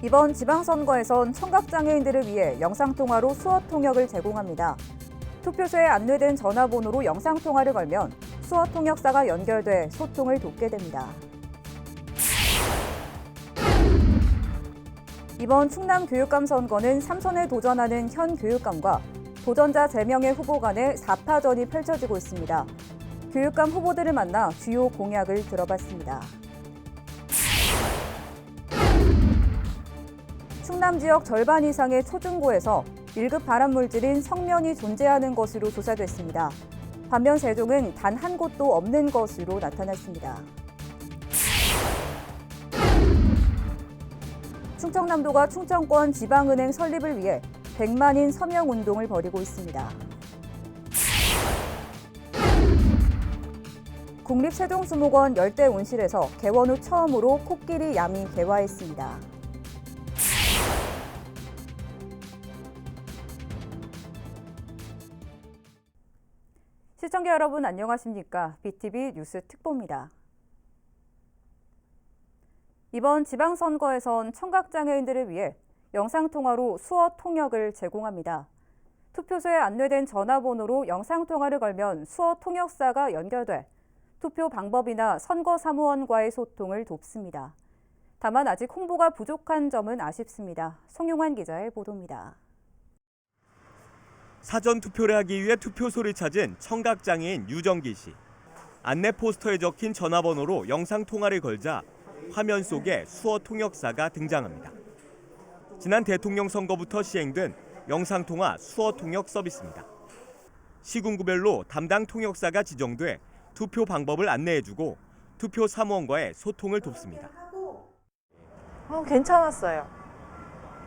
이번 지방선거에선 청각장애인들을 위해 영상통화로 수어 통역을 제공합니다. 투표소에 안내된 전화번호로 영상통화를 걸면 수어 통역사가 연결돼 소통을 돕게 됩니다. 이번 충남 교육감 선거는 3선에 도전하는 현 교육감과 도전자 3명의 후보 간의 4파전이 펼쳐지고 있습니다. 교육감 후보들을 만나 주요 공약을 들어봤습니다. 충남 지역 절반 이상의 초중고에서 1급 발암물질인 성면이 존재하는 것으로 조사됐습니다. 반면 세종은 단 한 곳도 없는 것으로 나타났습니다. 충청남도가 충청권 지방은행 설립을 위해 100만인 서명운동을 벌이고 있습니다. 국립세종수목원 열대온실에서 개원 후 처음으로 코끼리 야미 개화했습니다. 시청자 여러분 안녕하십니까? BTV 뉴스 특보입니다. 이번 지방선거에선 청각장애인들을 위해 영상통화로 수어 통역을 제공합니다. 투표소에 안내된 전화번호로 영상통화를 걸면 수어 통역사가 연결돼 투표 방법이나 선거사무원과의 소통을 돕습니다. 다만 아직 홍보가 부족한 점은 아쉽습니다. 송용환 기자의 보도입니다. 사전 투표를 하기 위해 투표소를 찾은 청각장애인 유정기 씨. 안내 포스터에 적힌 전화번호로 영상통화를 걸자 화면 속에 수어 통역사가 등장합니다. 지난 대통령 선거부터 시행된 영상통화 수어 통역 서비스입니다. 시군구별로 담당 통역사가 지정돼 투표 방법을 안내해주고 투표 사무원과의 소통을 돕습니다. 괜찮았어요.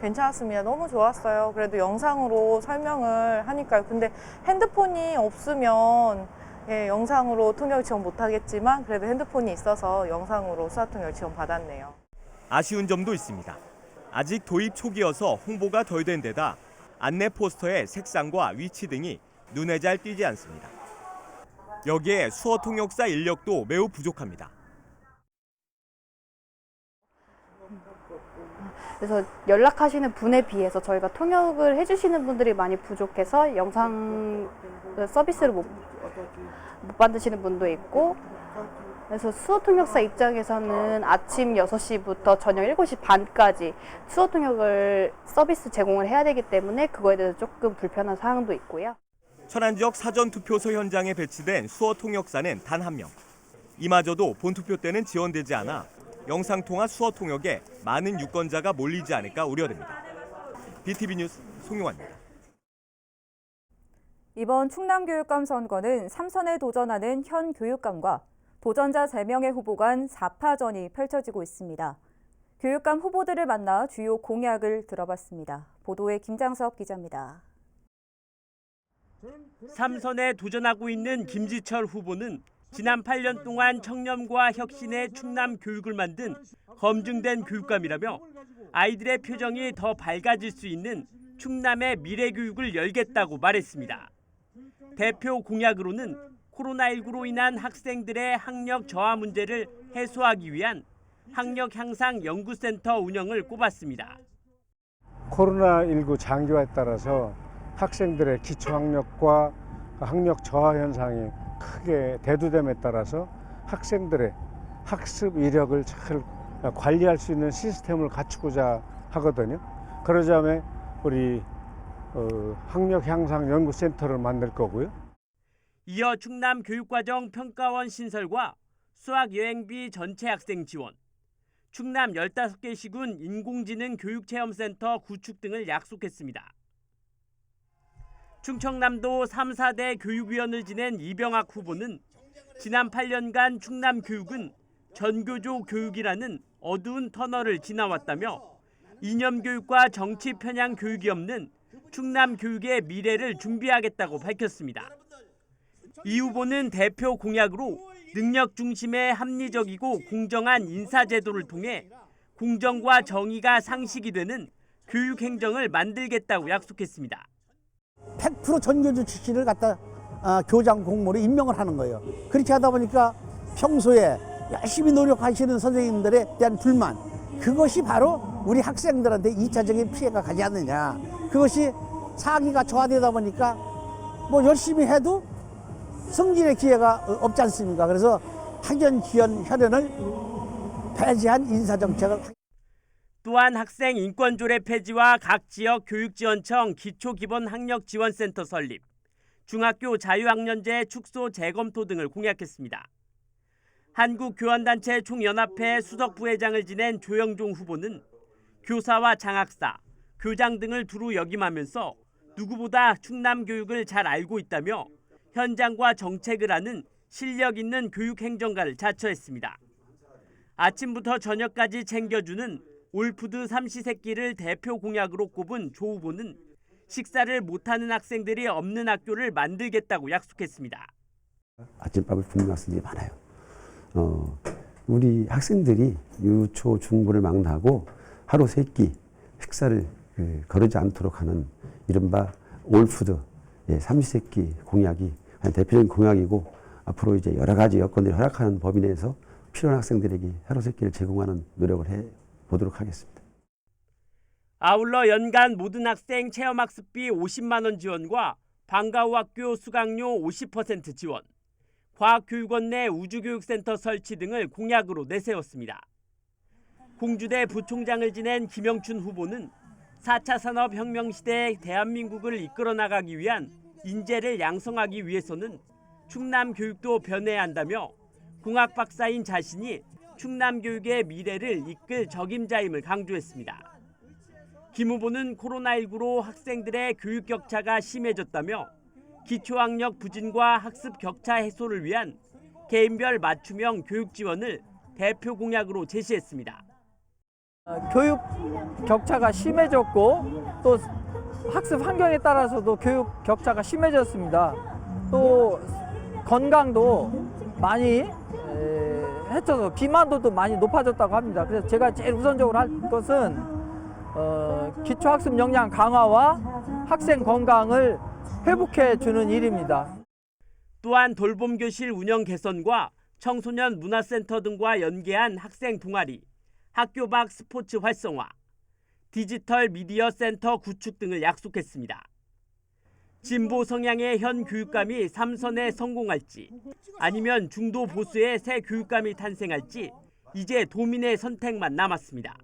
괜찮았습니다. 너무 좋았어요. 그래도 영상으로 설명을 하니까요. 근데 핸드폰이 없으면 영상으로 통역 지원 못하겠지만 그래도 핸드폰이 있어서 영상으로 수화 통역 지원 받았네요. 아쉬운 점도 있습니다. 아직 도입 초기여서 홍보가 덜 된 데다 안내 포스터의 색상과 위치 등이 눈에 잘 띄지 않습니다. 여기에 수어 통역사 인력도 매우 부족합니다. 그래서 연락하시는 분에 비해서 저희가 통역을 해주시는 분들이 많이 부족해서 영상 서비스를 못 받으시는 분도 있고, 그래서 수어 통역사 입장에서는 아침 6시부터 저녁 7시 반까지 수어 통역을 서비스 제공을 해야 되기 때문에 그거에 대해서 조금 불편한 사항도 있고요. 천안 지역 사전 투표소 현장에 배치된 수어 통역사는 단 1명. 이마저도 본투표 때는 지원되지 않아 영상통화 수어 통역에 많은 유권자가 몰리지 않을까 우려됩니다. BTV 뉴스 송용환입니다. 이번 충남교육감 선거는 3선에 도전하는 현 교육감과 도전자 3명의 후보 간 4파전이 펼쳐지고 있습니다. 교육감 후보들을 만나 주요 공약을 들어봤습니다. 보도에 김장섭 기자입니다. 3선에 도전하고 있는 김지철 후보는 지난 8년 동안 청렴과 혁신의 충남 교육을 만든 검증된 교육감이라며 아이들의 표정이 더 밝아질 수 있는 충남의 미래 교육을 열겠다고 말했습니다. 대표 공약으로는 코로나19로 인한 학생들의 학력 저하 문제를 해소하기 위한 학력 향상 연구센터 운영을 꼽았습니다. 코로나19 장기화에 따라서 학생들의 기초학력과 학력 저하 현상이 크게 대두됨에 따라서 학생들의 학습 이력을 잘 관리할 수 있는 시스템을 갖추고자 하거든요. 그러자면 우리 학력 향상 연구센터를 만들 거고요. 이어 충남 교육과정 평가원 신설과 수학 여행비 전체 학생 지원, 충남 15개 시군 인공지능 교육체험센터 구축 등을 약속했습니다. 충청남도 3, 4대 교육위원을 지낸 이병학 후보는 지난 8년간 충남 교육은 전교조 교육이라는 어두운 터널을 지나왔다며 이념 교육과 정치 편향 교육이 없는 충남 교육의 미래를 준비하겠다고 밝혔습니다. 이 후보는 대표 공약으로 능력 중심의 합리적이고 공정한 인사제도를 통해 공정과 정의가 상식이 되는 교육행정을 만들겠다고 약속했습니다. 100% 전교조 출신을 갖다 교장 공무원에 임명을 하는 거예요. 그렇게 하다 보니까 평소에 열심히 노력하시는 선생님들에 대한 불만, 그것이 바로 우리 학생들한테 2차적인 피해가 가지 않느냐. 그것이 사기가 조화되다 보니까 뭐 열심히 해도 승진의 기회가 없지 않습니까? 그래서 학연, 지원, 혈연을 배제한 인사정책을. 또한 학생 인권조례 폐지와 각 지역 교육지원청 기초기본학력지원센터 설립, 중학교 자유학년제 축소 재검토 등을 공약했습니다. 한국교환단체 총연합회 수석부회장을 지낸 조영종 후보는 교사와 장학사, 교장 등을 두루 역임하면서 누구보다 충남 교육을 잘 알고 있다며 현장과 정책을 아는 실력 있는 교육행정가를 자처했습니다. 아침부터 저녁까지 챙겨주는 올푸드 삼시세끼를 대표 공약으로 꼽은 조 후보는 식사를 못하는 학생들이 없는 학교를 만들겠다고 약속했습니다. 아침밥을 굶는 학생들이 많아요. 우리 학생들이 유초 중부를 망라하고 하루 3끼 식사를 거르지 않도록 하는 이른바 올푸드 삼시세끼 공약이 대표적인 공약이고, 앞으로 이제 여러 가지 여건들이 허락하는 범위 내에서 필요한 학생들에게 하루 3끼를 제공하는 노력을 해 보도록 하겠습니다. 아울러 연간 모든 학생 체험학습비 50만 원 지원과 방과후 학교 수강료 50% 지원, 과학교육원 내 우주교육센터 설치 등을 공약으로 내세웠습니다. 공주대 부총장을 지낸 김영춘 후보는 4차 산업혁명 시대의 대한민국을 이끌어 나가기 위한 인재를 양성하기 위해서는 충남 교육도 변해야 한다며 공학 박사인 자신이 충남 교육의 미래를 이끌 적임자임을 강조했습니다. 김 후보는 코로나19로 학생들의 교육 격차가 심해졌다며 기초학력 부진과 학습 격차 해소를 위한 개인별 맞춤형 교육 지원을 대표 공약으로 제시했습니다. 교육 격차가 심해졌고 또 학습 환경에 따라서도 교육 격차가 심해졌습니다. 또 건강도 많이 해쳐서 비만도도 많이 높아졌다고 합니다. 그래서 제가 제일 우선적으로 할 것은 기초학습 역량 강화와 학생 건강을 회복해 주는 일입니다. 또한 돌봄교실 운영 개선과 청소년 문화센터 등과 연계한 학생 동아리, 학교 밖 스포츠 활성화, 디지털 미디어 센터 구축 등을 약속했습니다. 진보 성향의 현 교육감이 3선에 성공할지 아니면 중도 보수의 새 교육감이 탄생할지 이제 도민의 선택만 남았습니다.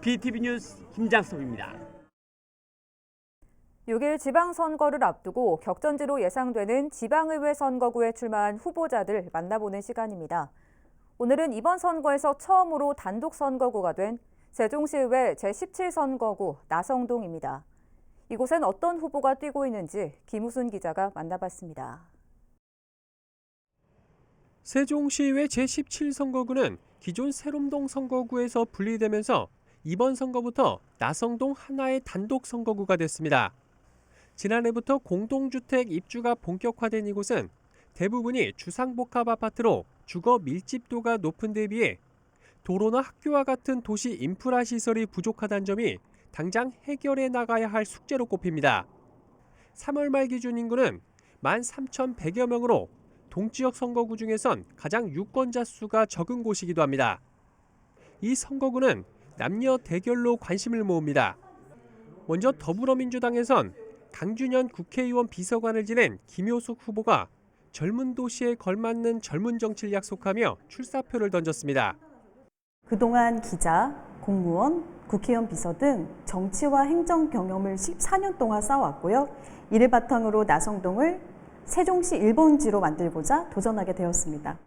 BTV 뉴스 김장섭입니다. 6일 지방선거를 앞두고 격전지로 예상되는 지방의회 선거구에 출마한 후보자들 만나보는 시간입니다. 오늘은 이번 선거에서 처음으로 단독 선거구가 된 세종시의회 제17선거구 나성동입니다. 이곳엔 어떤 후보가 뛰고 있는지 김우순 기자가 만나봤습니다. 세종시의회 제17선거구는 기존 세롬동 선거구에서 분리되면서 이번 선거부터 나성동 하나의 단독 선거구가 됐습니다. 지난해부터 공동주택 입주가 본격화된 이곳은 대부분이 주상복합 아파트로 주거 밀집도가 높은 데 비해 도로나 학교와 같은 도시 인프라 시설이 부족하다는 점이 당장 해결해 나가야 할 숙제로 꼽힙니다. 3월 말 기준 인구는 13,100여 명으로 동지역 선거구 중에선 가장 유권자 수가 적은 곳이기도 합니다. 이 선거구는 남녀 대결로 관심을 모읍니다. 먼저 더불어민주당에선 강준현 국회의원 비서관을 지낸 김효숙 후보가 젊은 도시에 걸맞는 젊은 정치를 약속하며 출사표를 던졌습니다. 그동안 기자, 공무원, 국회의원 비서 등 정치와 행정 경험을 14년 동안 쌓아왔고요. 이를 바탕으로 나성동을 세종시 1번지로 만들고자 도전하게 되었습니다.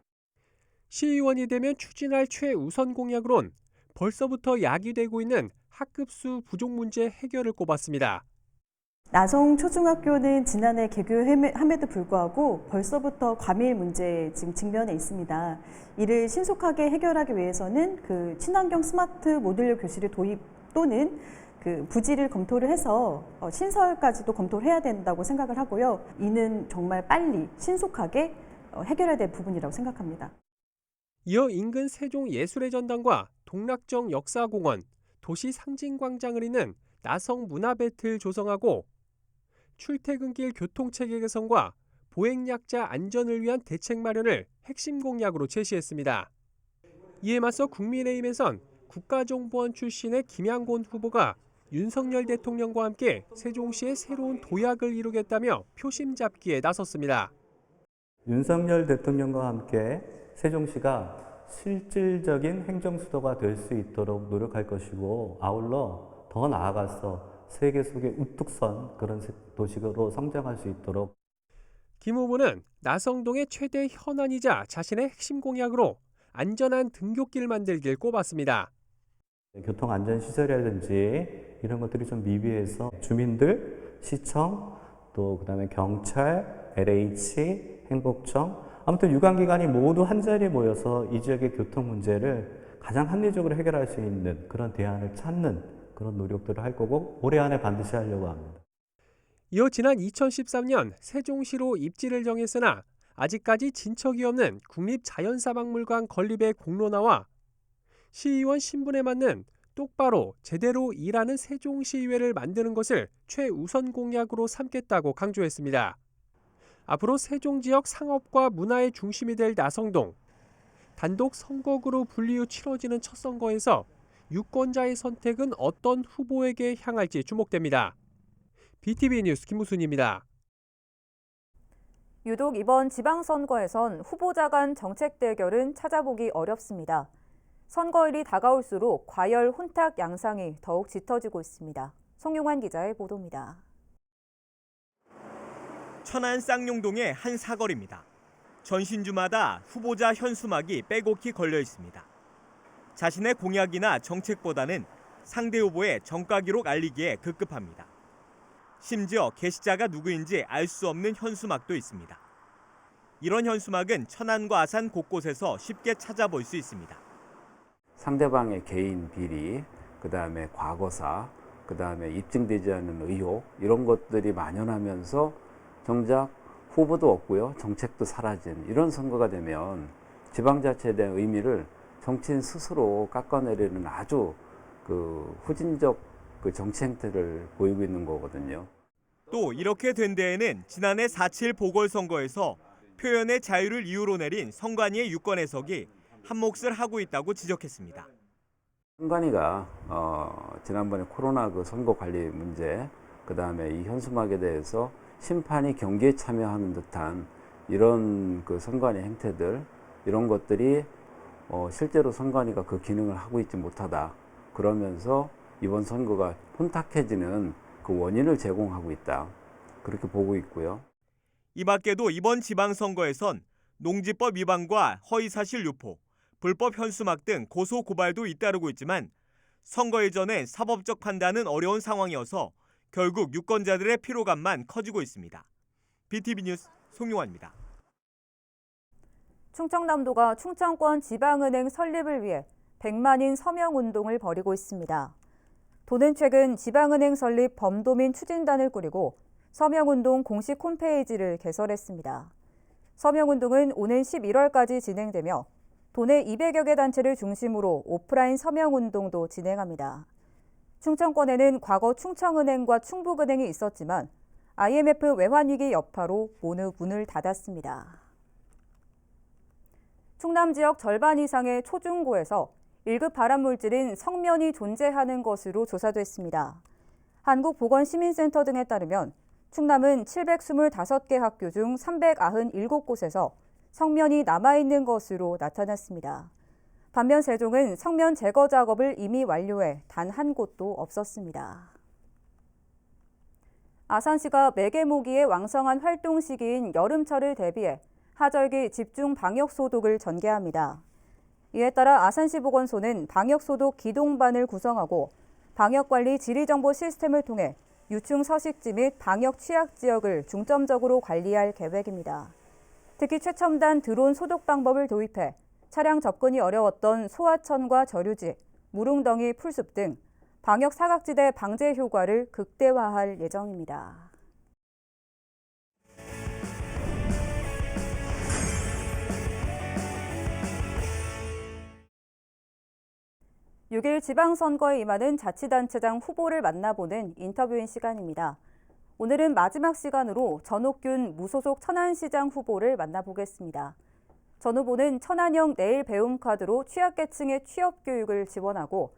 시의원이 되면 추진할 최우선 공약으론 벌써부터 야기되고 있는 학급수 부족 문제 해결을 꼽았습니다. 나성 초중학교는 지난해 개교함에도 불구하고 벌써부터 과밀 문제에 지금 직면해 있습니다. 이를 신속하게 해결하기 위해서는 그 친환경 스마트 모듈러 교실의 도입 또는 그 부지를 검토를 해서 신설까지도 검토를 해야 된다고 생각을 하고요. 이는 정말 빨리 신속하게 해결해야 될 부분이라고 생각합니다. 이어 인근 세종예술의 전당과 동락정 역사공원, 도시상징광장을 잇는 나성 문화벨트를 조성하고 출퇴근길 교통체계 개선과 보행약자 안전을 위한 대책 마련을 핵심 공약으로 제시했습니다. 이에 맞서 국민의힘에선 국가정보원 출신의 김양곤 후보가 윤석열 대통령과 함께 세종시의 새로운 도약을 이루겠다며 표심 잡기에 나섰습니다. 윤석열 대통령과 함께 세종시가 실질적인 행정수도가 될 수 있도록 노력할 것이고, 아울러 더 나아가서 세계 속에 우뚝 선 그런 도시로 성장할 수 있도록. 김 후보는 나성동의 최대 현안이자 자신의 핵심 공약으로 안전한 등굣길 만들기를 꼽았습니다. 교통안전시설이라든지 이런 것들이 좀 미비해서 주민들, 시청, 또 그다음에 경찰, LH, 행복청, 아무튼 유관기관이 모두 한자리에 모여서 이 지역의 교통 문제를 가장 합리적으로 해결할 수 있는 그런 대안을 찾는 그런 노력들을 할 거고, 올해 안에 반드시 하려고 합니다. 이어 지난 2013년 세종시로 입지를 정했으나 아직까지 진척이 없는 국립자연사박물관 건립의 공론화와 시의원 신분에 맞는 똑바로 제대로 일하는 세종시의회를 만드는 것을 최우선 공약으로 삼겠다고 강조했습니다. 앞으로 세종 지역 상업과 문화의 중심이 될 나성동. 단독 선거구로 분리 후 치러지는 첫 선거에서 유권자의 선택은 어떤 후보에게 향할지 주목됩니다. BTV 뉴스 김무순입니다. 유독 이번 지방선거에선 후보자 간 정책 대결은 찾아보기 어렵습니다. 선거일이 다가올수록 과열 혼탁 양상이 더욱 짙어지고 있습니다. 송용환 기자의 보도입니다. 천안 쌍용동의 한 사거리입니다. 전신주마다 후보자 현수막이 빼곡히 걸려 있습니다. 자신의 공약이나 정책보다는 상대 후보의 정가 기록 알리기에 급급합니다. 심지어 게시자가 누구인지 알 수 없는 현수막도 있습니다. 이런 현수막은 천안과 아산 곳곳에서 쉽게 찾아볼 수 있습니다. 상대방의 개인 비리, 그다음에 과거사, 그다음에 입증되지 않은 의혹, 이런 것들이 만연하면서 정작 후보도 없고요, 정책도 사라진 이런 선거가 되면 지방자치에 대한 의미를 정치인 스스로 깎아내리는 아주 후진적 정치 행태를 보이고 있는 거거든요. 또 이렇게 된 데에는 지난해 4.7 보궐선거에서 표현의 자유를 이유로 내린 선관위의 유권 해석이 한몫을 하고 있다고 지적했습니다. 선관위가 지난번에 코로나 선거 관리 문제, 그다음에 이 현수막에 대해서 심판이 경기에 참여하는 듯한 이런 선관위 행태들, 이런 것들이 실제로 선관위가 그 기능을 하고 있지 못하다. 그러면서 이번 선거가 혼탁해지는 그 원인을 제공하고 있다. 그렇게 보고 있고요. 이 밖에도 이번 지방선거에선 농지법 위반과 허위사실 유포, 불법 현수막 등 고소 고발도 잇따르고 있지만 선거일 전엔 사법적 판단은 어려운 상황이어서 결국 유권자들의 피로감만 커지고 있습니다. BTV 뉴스 송용환입니다. 충청남도가 충청권 지방은행 설립을 위해 100만인 서명운동을 벌이고 있습니다. 도는 최근 지방은행 설립 범도민 추진단을 꾸리고 서명운동 공식 홈페이지를 개설했습니다. 서명운동은 오는 11월까지 진행되며 도내 200여 개 단체를 중심으로 오프라인 서명운동도 진행합니다. 충청권에는 과거 충청은행과 충북은행이 있었지만 IMF 외환위기 여파로 모두 문을 닫았습니다. 충남 지역 절반 이상의 초중고에서 1급 발암물질인 성면이 존재하는 것으로 조사됐습니다. 한국보건시민센터 등에 따르면 충남은 725개 학교 중 397곳에서 성면이 남아있는 것으로 나타났습니다. 반면 세종은 성면 제거 작업을 이미 완료해 단 한 곳도 없었습니다. 아산시가 매개모기의 왕성한 활동 시기인 여름철을 대비해 하절기 집중 방역소독을 전개합니다. 이에 따라 아산시 보건소는 방역소독 기동반을 구성하고 방역관리 지리정보 시스템을 통해 유충 서식지 및 방역 취약 지역을 중점적으로 관리할 계획입니다. 특히 최첨단 드론 소독 방법을 도입해 차량 접근이 어려웠던 소하천과 저류지, 무릉덩이 풀숲 등 방역 사각지대 방제 효과를 극대화할 예정입니다. 6일 지방선거에 임하는 자치단체장 후보를 만나보는 인터뷰인 시간입니다. 오늘은 마지막 시간으로 전옥균 무소속 천안시장 후보를 만나보겠습니다. 전 후보는 천안형 내일 배움 카드로 취약계층의 취업 교육을 지원하고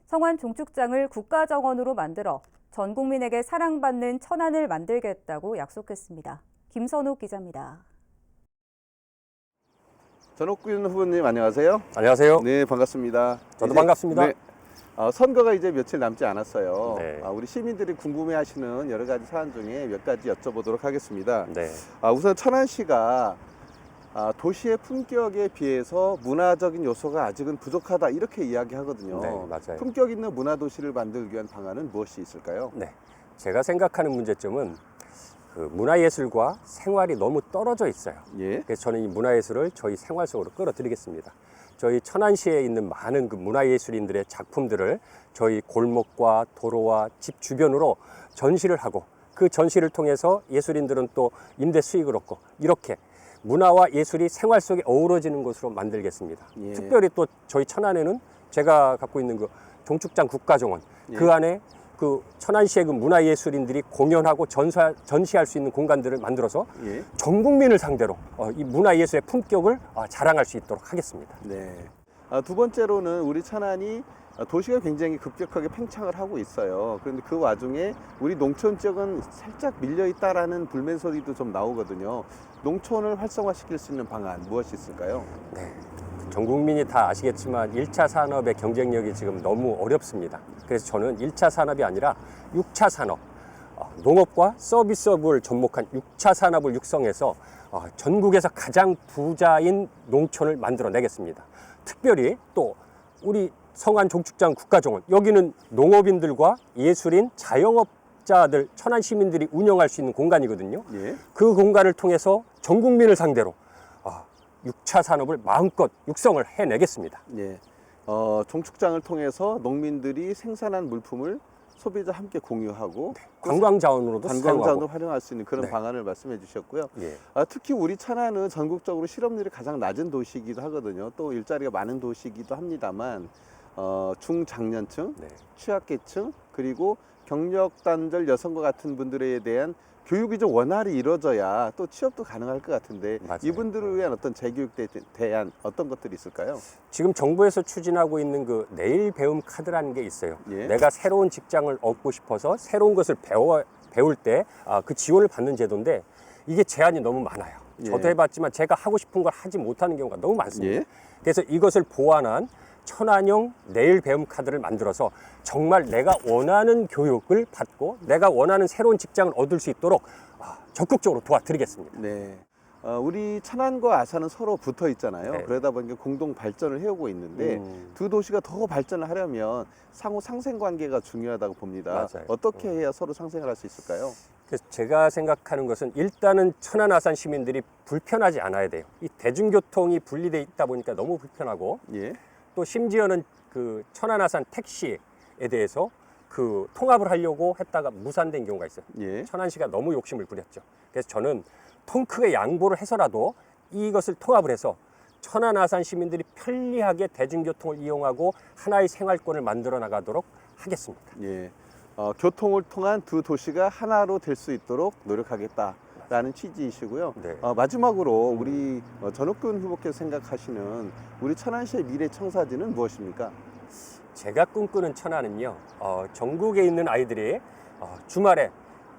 성안 종축장을 국가정원으로 만들어 전 국민에게 사랑받는 천안을 만들겠다고 약속했습니다. 김선욱 기자입니다. 전옥균 후보님 안녕하세요. 안녕하세요. 네, 반갑습니다. 저도 반갑습니다. 네, 선거가 이제 며칠 남지 않았어요. 네. 우리 시민들이 궁금해하시는 여러 가지 사안 중에 몇 가지 여쭤보도록 하겠습니다. 네. 우선 천안시가 도시의 품격에 비해서 문화적인 요소가 아직은 부족하다 이렇게 이야기하거든요. 네, 맞아요. 품격 있는 문화도시를 만들기 위한 방안은 무엇이 있을까요? 네. 제가 생각하는 문제점은 그 문화예술과 생활이 너무 떨어져 있어요. 예. 그래서 저는 이 문화예술을 저희 생활 속으로 끌어들이겠습니다. 저희 천안시에 있는 많은 그 문화예술인들의 작품들을 저희 골목과 도로와 집 주변으로 전시를 하고 그 전시를 통해서 예술인들은 또 임대 수익을 얻고 이렇게 문화와 예술이 생활 속에 어우러지는 곳으로 만들겠습니다. 예. 특별히 또 저희 천안에는 제가 갖고 있는 그 종축장 국가정원 예. 그 안에 그 천안시의 그 문화예술인들이 공연하고 전시할 수 있는 공간들을 만들어서 예. 전 국민을 상대로 이 문화예술의 품격을 자랑할 수 있도록 하겠습니다. 네. 두 번째로는 우리 천안이 도시가 굉장히 급격하게 팽창을 하고 있어요. 그런데 그 와중에 우리 농촌 지역은 살짝 밀려 있다라는 불멘 소리도 좀 나오거든요. 농촌을 활성화시킬 수 있는 방안 무엇이 있을까요? 네. 전 국민이 다 아시겠지만 1차 산업의 경쟁력이 지금 너무 어렵습니다. 그래서 저는 1차 산업이 아니라 6차 산업, 농업과 서비스업을 접목한 6차 산업을 육성해서 전국에서 가장 부자인 농촌을 만들어내겠습니다. 특별히 또 우리 성안 종축장 국가정원, 여기는 농업인들과 예술인, 자영업자들, 천안 시민들이 운영할 수 있는 공간이거든요. 예. 그 공간을 통해서 전 국민을 상대로 6차 산업을 마음껏 육성을 해내겠습니다. 예. 종축장을 통해서 농민들이 생산한 물품을 소비자 함께 공유하고 관광 자원으로도 관광자원으로 활용할 수 있는 그런 네. 방안을 말씀해 주셨고요. 예. 특히 우리 천안은 전국적으로 실업률이 가장 낮은 도시이기도 하거든요. 또 일자리가 많은 도시이기도 합니다만 중장년층, 네. 취약계층 그리고 경력 단절 여성과 같은 분들에 대한 교육이 좀 원활히 이루어져야 또 취업도 가능할 것 같은데 맞아요. 이분들을 위한 어떤 재교육에 대한 어떤 것들이 있을까요? 지금 정부에서 추진하고 있는 그 내일 배움 카드라는 게 있어요. 예. 내가 새로운 직장을 얻고 싶어서 새로운 것을 배울 때 그 지원을 받는 제도인데 이게 제한이 너무 많아요. 예. 저도 해봤지만 제가 하고 싶은 걸 하지 못하는 경우가 너무 많습니다. 예. 그래서 이것을 보완한 천안형 내일 배움 카드를 만들어서 정말 내가 원하는 교육을 받고 내가 원하는 새로운 직장을 얻을 수 있도록 적극적으로 도와드리겠습니다. 네. 우리 천안과 아산은 서로 붙어 있잖아요. 네. 그러다 보니까 공동 발전을 해오고 있는데 두 도시가 더 발전을 하려면 상호 상생 관계가 중요하다고 봅니다. 맞아요. 어떻게 해야 서로 상생을 할 수 있을까요? 그래서 제가 생각하는 것은 일단은 천안 아산 시민들이 불편하지 않아야 돼요. 이 대중교통이 분리돼 있다 보니까 너무 불편하고 예. 또 심지어는 그 천안 아산 택시에 대해서 그 통합을 하려고 했다가 무산된 경우가 있어요. 예. 천안시가 너무 욕심을 부렸죠. 그래서 저는 통 크게 양보를 해서라도 이것을 통합을 해서 천안 아산 시민들이 편리하게 대중교통을 이용하고 하나의 생활권을 만들어 나가도록 하겠습니다. 예. 교통을 통한 두 도시가 하나로 될 수 있도록 노력하겠다라는 취지이시고요. 네. 마지막으로 우리 전옥균 후보께서 생각하시는 우리 천안시의 미래 청사진은 무엇입니까? 제가 꿈꾸는 천안은요, 전국에 있는 아이들이 주말에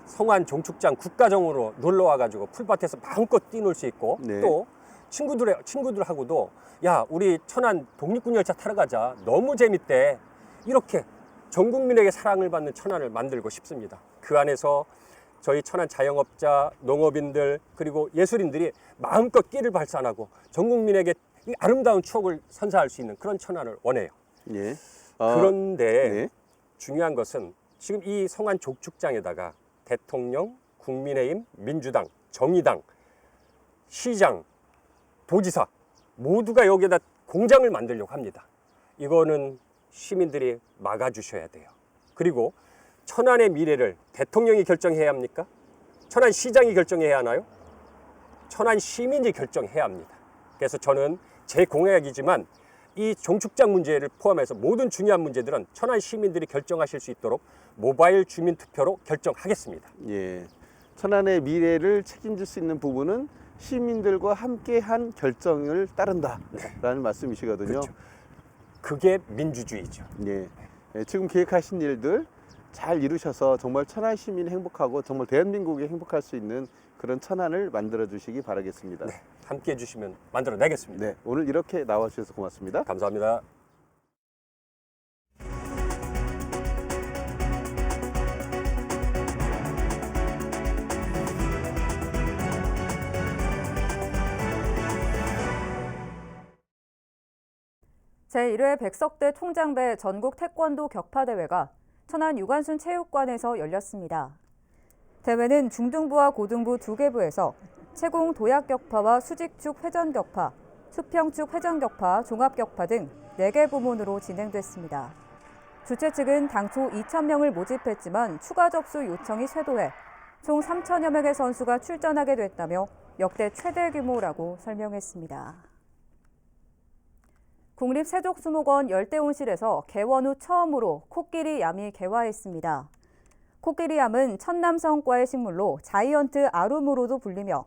성안 종축장 국가정으로 놀러 와가지고 풀밭에서 마음껏 뛰놀 수 있고 네. 또 친구들하고도 야 우리 천안 독립군열차 타러 가자 너무 재밌대 이렇게 전 국민에게 사랑을 받는 천안을 만들고 싶습니다. 그 안에서 저희 천안 자영업자, 농업인들 그리고 예술인들이 마음껏 끼를 발산하고 전 국민에게 이 아름다운 추억을 선사할 수 있는 그런 천안을 원해요. 예. 그런데 네. 중요한 것은 지금 이 성안 종축장에다가 대통령, 국민의힘, 민주당, 정의당, 시장, 도지사 모두가 여기에다 공장을 만들려고 합니다. 이거는 시민들이 막아주셔야 돼요. 그리고 천안의 미래를 대통령이 결정해야 합니까? 천안 시장이 결정해야 하나요? 천안 시민이 결정해야 합니다. 그래서 저는 제 공약이지만 이 종축장 문제를 포함해서 모든 중요한 문제들은 천안 시민들이 결정하실 수 있도록 모바일 주민투표로 결정하겠습니다. 예. 천안의 미래를 책임질 수 있는 부분은 시민들과 함께한 결정을 따른다라는 말씀이시거든요. 그렇죠. 그게 민주주의죠. 예. 지금 계획하신 일들 잘 이루셔서 정말 천안 시민이 행복하고 정말 대한민국이 행복할 수 있는 그런 천안을 만들어 주시기 바라겠습니다. 네, 함께 해주시면 만들어내겠습니다. 네, 오늘 이렇게 나와주셔서 고맙습니다. 감사합니다. 제1회 백석대 총장배 전국 태권도 격파대회가 천안 유관순 체육관에서 열렸습니다. 대회는 중등부와 고등부 두 개 부에서 채공 도약격파와 수직축 회전격파, 수평축 회전격파, 종합격파 등 4개 부문으로 진행됐습니다. 주최 측은 당초 2,000명을 모집했지만 추가 접수 요청이 쇄도해 총 3,000여 명의 선수가 출전하게 됐다며 역대 최대 규모라고 설명했습니다. 국립세족수목원 열대온실에서 개원 후 처음으로 코끼리 암이 개화했습니다. 코끼리암은 천남성과의 식물로 자이언트 아룸으로도 불리며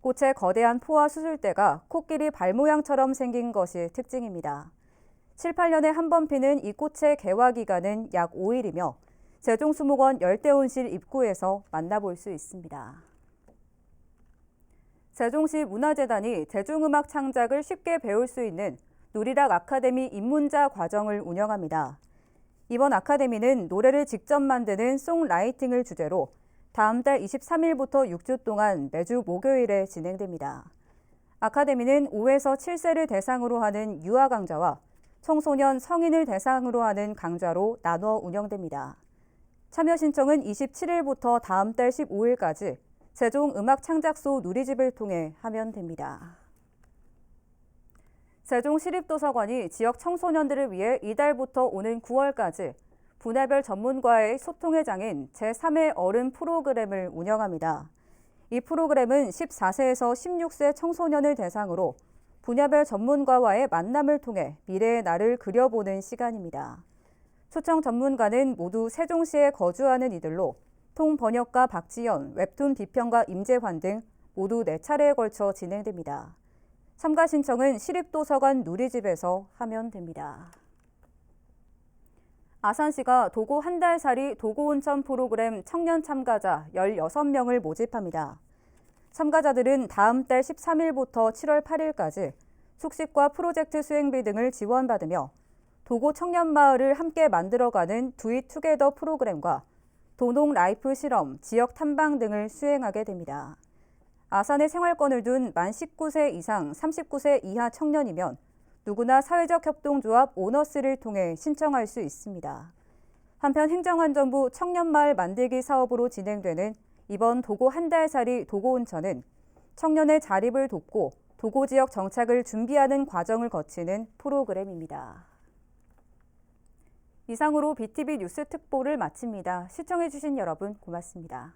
꽃의 거대한 포화 수술대가 코끼리 발 모양처럼 생긴 것이 특징입니다. 7, 8년에 한 번 피는 이 꽃의 개화 기간은 약 5일이며 세종수목원 열대온실 입구에서 만나볼 수 있습니다. 세종시 문화재단이 대중음악 창작을 쉽게 배울 수 있는 누리락 아카데미 입문자 과정을 운영합니다. 이번 아카데미는 노래를 직접 만드는 송라이팅을 주제로 다음 달 23일부터 6주 동안 매주 목요일에 진행됩니다. 아카데미는 5에서 7세를 대상으로 하는 유아 강좌와 청소년, 성인을 대상으로 하는 강좌로 나눠 운영됩니다. 참여 신청은 27일부터 다음 달 15일까지 세종음악창작소 누리집을 통해 하면 됩니다. 세종시립도서관이 지역 청소년들을 위해 이달부터 오는 9월까지 분야별 전문가의 소통의 장인 제3회 어른 프로그램을 운영합니다. 이 프로그램은 14세에서 16세 청소년을 대상으로 분야별 전문가와의 만남을 통해 미래의 나를 그려보는 시간입니다. 초청 전문가는 모두 세종시에 거주하는 이들로 통번역가 박지연, 웹툰 비평가 임재환 등 모두 4차례에 걸쳐 진행됩니다. 참가 신청은 시립도서관 누리집에서 하면 됩니다. 아산시가 도고 한 달 살이 도고온천 프로그램 청년 참가자 16명을 모집합니다. 참가자들은 다음 달 13일부터 7월 8일까지 숙식과 프로젝트 수행비 등을 지원받으며 도고 청년마을을 함께 만들어가는 두잇투게더 프로그램과 도농 라이프 실험, 지역 탐방 등을 수행하게 됩니다. 아산에 생활권을 둔 만 19세 이상 39세 이하 청년이면 누구나 사회적 협동조합 오너스를 통해 신청할 수 있습니다. 한편 행정안전부 청년마을 만들기 사업으로 진행되는 이번 도고 한 달 살이 도고온천은 청년의 자립을 돕고 도고 지역 정착을 준비하는 과정을 거치는 프로그램입니다. 이상으로 BTV 뉴스 특보를 마칩니다. 시청해주신 여러분 고맙습니다.